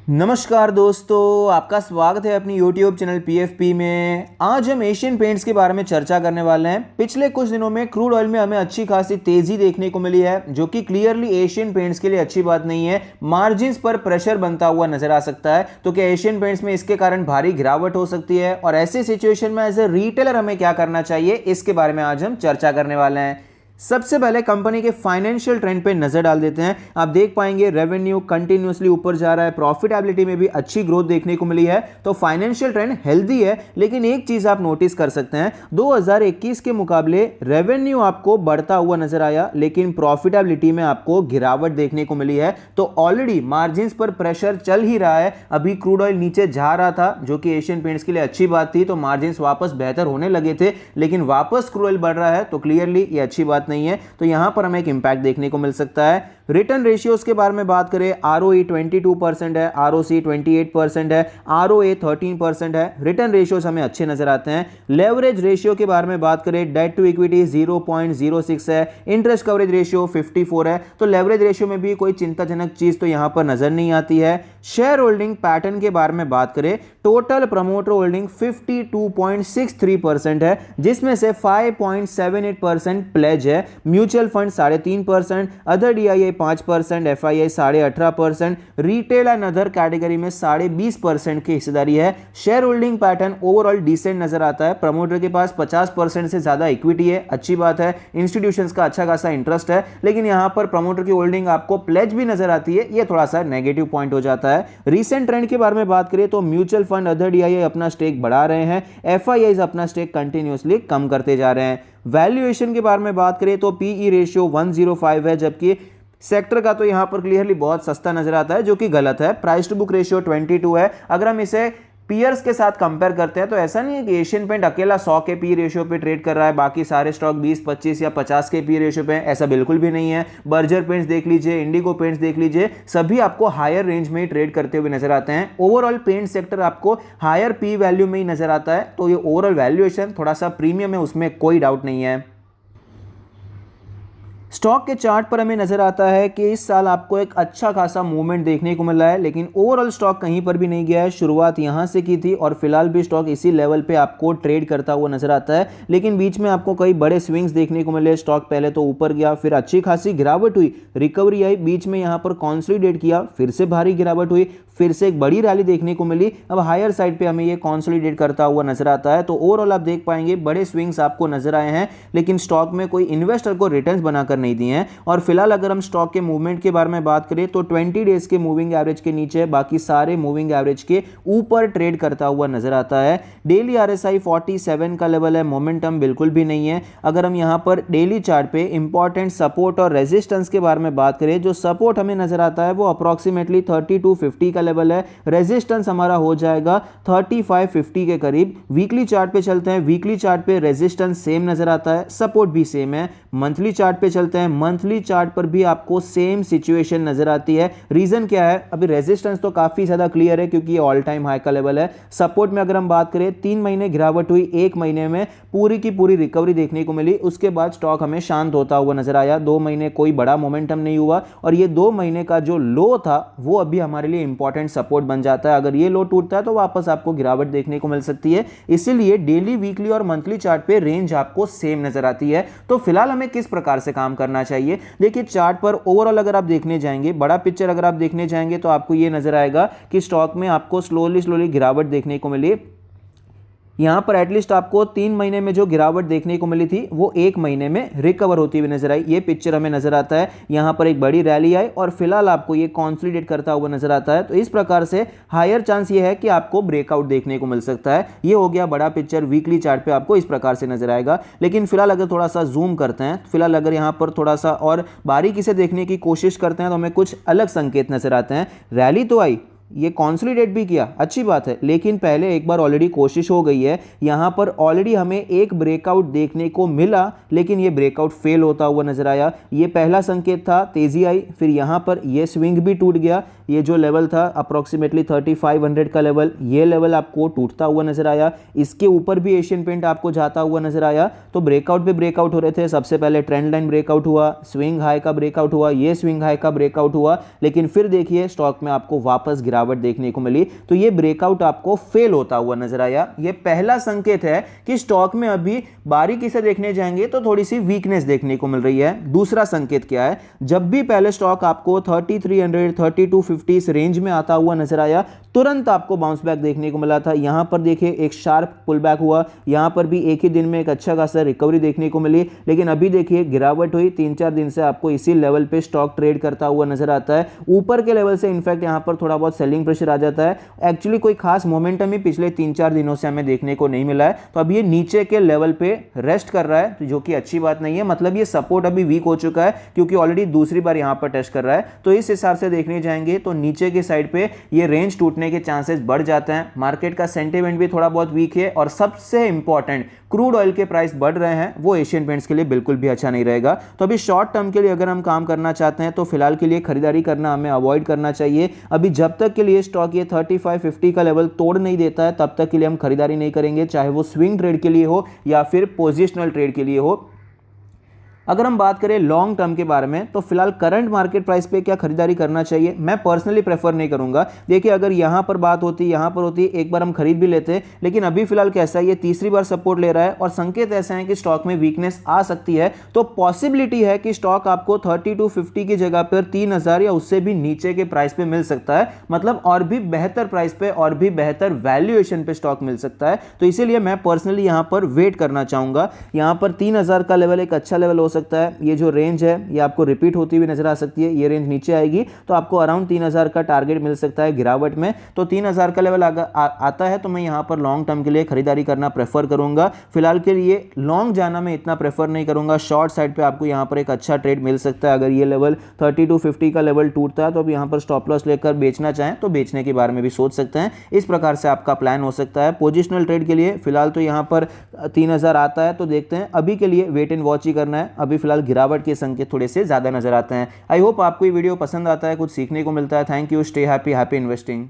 नमस्कार दोस्तों, आपका स्वागत है अपनी YouTube चैनल PFP में। आज हम एशियन पेंट्स के बारे में चर्चा करने वाले हैं। पिछले कुछ दिनों में क्रूड ऑयल में हमें अच्छी खासी तेजी देखने को मिली है, जो कि क्लियरली एशियन पेंट्स के लिए अच्छी बात नहीं है। मार्जिन्स पर प्रेशर बनता हुआ नजर आ सकता है। तो क्या एशियन पेंट्स में इसके कारण भारी गिरावट हो सकती है, और ऐसे सिचुएशन में एज ए रिटेलर हमें क्या करना चाहिए, इसके बारे में आज हम चर्चा करने वाले हैं। सबसे पहले कंपनी के फाइनेंशियल ट्रेंड पे नजर डाल देते हैं। आप देख पाएंगे रेवेन्यू कंटिन्यूअसली ऊपर जा रहा है, प्रॉफिटेबिलिटी में भी अच्छी ग्रोथ देखने को मिली है। तो फाइनेंशियल ट्रेंड हेल्दी है, लेकिन एक चीज आप नोटिस कर सकते हैं, 2021 के मुकाबले रेवेन्यू आपको बढ़ता हुआ नजर आया, लेकिन प्रॉफिटेबिलिटी में आपको गिरावट देखने को मिली है। तो ऑलरेडी मार्जिन पर प्रेशर चल ही रहा है। अभी क्रूड ऑयल नीचे जा रहा था, जो कि एशियन पेंट्स के लिए अच्छी बात थी, तो मार्जिन वापस बेहतर होने लगे थे, लेकिन वापस क्रूड ऑयल बढ़ रहा है, तो क्लियरली ये अच्छी बात नहीं है। तो यहां पर हमें एक इंपैक्ट देखने को मिल सकता है। रिटर्न रेशियोज के बारे में बात करें, ROE 22% है, ROC 28% है, ROA 13% है। रिटर्न रेशियोज हमें अच्छे नजर आते हैं। लेवरेज रेशियो के बारे में बात करें, डेट टू इक्विटी 0.06 है, इंटरेस्ट कवरेज रेशियो 54 है। तो लेवरेज रेशियो में भी कोई चिंताजनक चीज तो यहां पर नजर नहीं आती है। शेयर होल्डिंग पैटर्न के बारे में बात करें, टोटल प्रमोटर होल्डिंग 52.63% है, जिसमें से 5.78% प्लेज है, mutual fund 3.5%, other DIA 5%, FII 18.5%, retail and other category में 20.5% की हिस्सेदारी है। Share holding pattern overall decent नजर आता है। प्रमोटर के पास 50% से ज्यादा इक्विटी है, अच्छी बात है। इंस्टीट्यूशंस का अच्छा खासा इंटरेस्ट है, लेकिन यहां पर प्रमोटर की होल्डिंग आपको प्लेज भी नजर आती है, यह थोड़ा सा नेगेटिव पॉइंट हो जाता है। रीसेंट ट्रेंड के बारे में बात करें तो म्यूचुअल फंड, अदर DIA अपना स्टेक बढ़ा रहे हैं, FIIs अपना स्टेक कंटिन्यूअसली कम करते जा रहे हैं। वैल्यूएशन के बारे में बात करें तो PE रेशियो 105 है, जबकि सेक्टर का तो यहां पर क्लियरली बहुत सस्ता नजर आता है, जो कि गलत है। प्राइस टू बुक रेशियो 22 है। अगर हम इसे पीयर्स के साथ कंपेयर करते हैं तो ऐसा नहीं है कि एशियन पेंट अकेला 100 के पी रेशियो पे ट्रेड कर रहा है, बाकी सारे स्टॉक 20, 25 या 50 के पी रेशियो पे, ऐसा बिल्कुल भी नहीं है। बर्जर पेंट्स देख लीजिए, इंडिगो पेंट्स देख लीजिए, सभी आपको हायर रेंज में ही ट्रेड करते हुए नजर आते हैं। ओवरऑल पेंट सेक्टर आपको हायर पी वैल्यू में ही नजर आता है। तो ये ओवरऑल वैल्यूएशन थोड़ा सा प्रीमियम है, उसमें कोई डाउट नहीं है। स्टॉक के चार्ट पर हमें नजर आता है कि इस साल आपको एक अच्छा खासा मूवमेंट देखने को मिला है, लेकिन ओवरऑल स्टॉक कहीं पर भी नहीं गया है। शुरुआत यहां से की थी और फिलहाल भी स्टॉक इसी लेवल पे आपको ट्रेड करता हुआ नजर आता है, लेकिन बीच में आपको कई बड़े स्विंग्स देखने को मिले। स्टॉक पहले तो ऊपर गया, फिर अच्छी खासी गिरावट हुई, रिकवरी आई, बीच में यहां पर कॉन्सोलिडेट किया, फिर से भारी गिरावट हुई, फिर से एक बड़ी रैली देखने को मिली। अब हायर साइड पे हमें ये कॉन्सोलिडेट करता हुआ नजर आता है। तो ओवरऑल आप देख पाएंगे बड़े स्विंग्स आपको नजर आए हैं, लेकिन स्टॉक में कोई इन्वेस्टर को रिटर्न्स बनाकर नहीं दिए हैं। और फिलहाल अगर हम स्टॉक के मूवमेंट के बारे में बात करें तो 20 डेज के मूविंग एवरेज के नीचे, बाकी सारे मूविंग एवरेज के ऊपर ट्रेड करता हुआ नजर आता है। डेली RSI 47 का लेवल है, मोमेंटम बिल्कुल भी नहीं है। अगर हम यहां पर डेली चार्ट पे इंपॉर्टेंट सपोर्ट और रेजिस्टेंस के बारे में बात करें, जो सपोर्ट हमें नजर आता है वो अप्रोक्सीमेटली 3250 का लेवल है। रेजिस्टेंस हमारा हो जाएगा 3550 के करीब। वीकली चार्ट पे चलते हैं, वीकली चार्ट पे रेजिस्टेंस सेम नजर आता है, सपोर्ट भी सेम है। मंथली चार्ट पे चलते हैं, मंथली चार्ट पर भी आपको सेम सिचुएशन नजर आती है। रीजन क्या है? अभी रेजिस्टेंस तो काफी ज्यादा क्लियर है, क्योंकि ये ऑल टाइम हाई का लेवल है। सपोर्ट में अगर हम बात करें, 3 महीने गिरावट हुई, 1 महीने में पूरी की पूरी रिकवरी देखने को मिली, उसके बाद स्टॉक हमें शांत होता हुआ नजर आया। 2 महीने कोई बड़ा मोमेंटम नहीं हुआ, और ये 2 महीने का जो लो था वो अभी हमारे लिए इंपॉर्टेंट सपोर्ट बन जाता है। अगर ये लो टूटता है तो वापस आपको गिरावट देखने को मिल सकती है। इसीलिए डेली, वीकली और मंथली चार्ट पे रेंज आपको सेम नजर आती है। तो फिलहाल हमें किस प्रकार से काम करना चाहिए? देखिए, चार्ट पर ओवरऑल अगर आप देखने जाएंगे, बड़ा पिक्चर अगर आप देखने जाएंगे, तो आपको ये नजर आएगा कि स्टॉक में आपको स्लोली गिरावट देखने को मिली। यहां पर एटलीस्ट आपको 3 महीने में जो गिरावट देखने को मिली थी वो 1 महीने में रिकवर होती हुई नजर आई। ये पिक्चर हमें नजर आता है। यहां पर एक बड़ी रैली आई और फिलहाल आपको ये कॉन्सोलिडेट करता हुआ नजर आता है। तो इस प्रकार से हायर चांस ये है कि आपको ब्रेकआउट देखने को मिल सकता है। ये हो गया बड़ा पिक्चर। वीकली चार्ट पे आपको इस प्रकार से नजर आएगा। लेकिन फिलहाल अगर थोड़ा सा जूम करते हैं, फिलहाल अगर यहां पर थोड़ा सा और बारीकी से देखने की कोशिश करते हैं, तो हमें कुछ अलग संकेत नजर आते हैं। रैली तो आई, ये कॉन्सोलिडेट भी किया, अच्छी बात है, लेकिन पहले एक बार ऑलरेडी कोशिश हो गई है। यहां पर ऑलरेडी हमें एक ब्रेकआउट देखने को मिला, लेकिन ये ब्रेकआउट फेल होता हुआ नजर आया। ये पहला संकेत था, तेजी आई, फिर यहां पर ये स्विंग भी टूट गया। ये जो लेवल था अप्रोक्सीमेटली 3500 का लेवल, ये लेवल आपको टूटता हुआ नजर आया। इसके ऊपर भी एशियन पेंट आपको जाता हुआ नजर आया। तो ब्रेकआउट पे ब्रेकआउट हो रहे थे। सबसे पहले ट्रेंड लाइन ब्रेकआउट हुआ, स्विंग हाई का ब्रेकआउट हुआ, ये स्विंग हाई का ब्रेकआउट हुआ, लेकिन फिर देखिए स्टॉक में आपको वापस गिरावट गिरावट देखने को मिली, तो ये ब्रेकआउट आपको फेल होता हुआ नजर आया। ये पहला संकेत है कि स्टॉक में अभी बारीकी से देखने जाएंगे तो थोड़ी सी वीकनेस देखने को मिल रही है। दूसरा संकेत क्या है, जब भी पहले स्टॉक आपको 3300 3250 इस रेंज में आता हुआ नजर आया, तुरंत आपको बाउंस बैक देखने को मिला था। यहां पर देखिए एक शार्प पुल बैक हुआ, यहां पर भी एक ही दिन में एक अच्छा खासा रिकवरी देखने को मिली, लेकिन अभी देखिए गिरावट हुई। 3-4 दिन से आपको इसी लेवल पे स्टॉक ट्रेड करता हुआ नजर आता है। ऊपर के लेवल से इनफैक्ट यहां पर थोड़ा बहुत सेलिंग प्रेशर आ जाता है। एक्चुअली कोई खास मोमेंटम ही पिछले 3-4 दिनों से हमें देखने को नहीं मिला है, तो अब ये नीचे के लेवल पे रेस्ट कर रहा है, जो कि अच्छी बात नहीं है। मतलब ये सपोर्ट अभी वीक हो चुका है क्योंकि ऑलरेडी दूसरी बार यहां पर टेस्ट कर रहा है। तो इस हिसाब से देखने जाएंगे तो नीचे के साइड पे ये रेंज टूटने के चांसेस बढ़ जाते हैं। मार्केट का सेंटीमेंट भी थोड़ा बहुत वीक है और सबसे इंपॉर्टेंट क्रूड ऑयल के प्राइस बढ़ रहे हैं, वो एशियन पेंट्स के लिए बिल्कुल भी अच्छा नहीं रहेगा। तो अभी शॉर्ट टर्म के लिए अगर हम काम करना चाहते हैं तो फिलहाल के लिए खरीदारी करना हमें अवॉइड करना चाहिए। अभी जब तक के लिए स्टॉक ये 35-50 का लेवल तोड़ नहीं देता है तब तक के लिए हम खरीदारी नहीं करेंगे, चाहे वो स्विंग ट्रेड के लिए हो या फिर पोजिशनल ट्रेड के लिए हो। अगर हम बात करें लॉन्ग टर्म के बारे में तो फिलहाल करंट मार्केट प्राइस पे क्या खरीदारी करना चाहिए, मैं पर्सनली प्रेफर नहीं करूंगा। देखिए अगर यहां पर बात होती, यहां पर होती, एक बार हम खरीद भी लेते, लेकिन अभी फिलहाल कैसा है, ये तीसरी बार सपोर्ट ले रहा है और संकेत ऐसे हैं कि स्टॉक में वीकनेस आ सकती है। तो पॉसिबिलिटी है कि स्टॉक आपको 3250 की जगह पर 3000 या उससे भी नीचे के प्राइस पे मिल सकता है। मतलब और भी बेहतर प्राइस पे और भी बेहतर वैल्यूएशन पे स्टॉक मिल सकता है। तो इसीलिए मैं पर्सनली यहां पर वेट करना चाहूंगा। यहां पर 3000 का लेवल एक अच्छा लेवल हो सकता है। ये जो रेंज है ये आपको रिपीट होती हुई नजर आ सकती है। ये रेंज नीचे आएगी तो आपको अराउंड 3000 का टारगेट मिल सकता है गिरावट में। तो 3000 का लेवल आता है तो मैं यहां पर लॉन्ग टर्म के लिए खरीदारी करना प्रेफर करूंगा। फिलहाल के लिए लॉन्ग जाना मैं इतना प्रेफर नहीं करूंगा। शॉर्ट साइड पे आपको यहां पर एक अच्छा ट्रेड मिल सकता है। अगर ये लेवल 3250 का लेवल टूटता है तो अब यहां पर स्टॉप लॉस लेकर बेचना चाहें तो बेचने के बारे में भी सोच सकते हैं। इस प्रकार से आपका प्लान हो सकता है। पोजिशनल ट्रेड के लिए फिलहाल तो यहां पर 3000 आता है तो देखते हैं। अभी के लिए वेट एंड वॉच ही करना है। अभी फिलहाल गिरावट के संकेत थोड़े से ज्यादा नजर आते हैं। आई होप आपको ये वीडियो पसंद आता है, कुछ सीखने को मिलता है। Thank you, stay happy, happy investing.